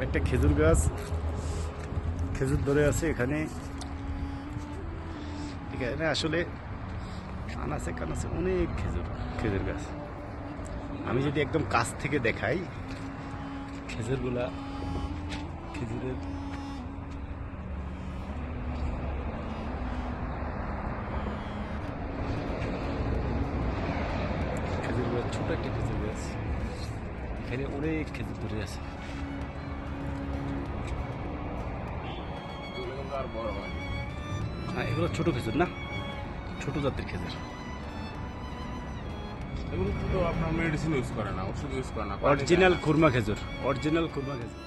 একটা খেজুর গাছ, খেজুর ধরে আছে এখানে। এখানে আসলে আনাচে কানাচে অনেক খেজুর গাছ। আমি যদি একদম কাছ থেকে দেখাই খেজুরগুলা, খেজুরের ছোট একটা খেজুর গাছ, এখানে অনেক খেজুর ধরে আছে। এগুলো ছোট খেজুর না, ছোট জাতের খেজুর। এগুলো তো আপনার মেডিসিন ইউজ করে না, ওষুধ ইউজ করে না, অরিজিনাল খুরমা খেজুর, অরিজিনাল খুরমা খেজুর।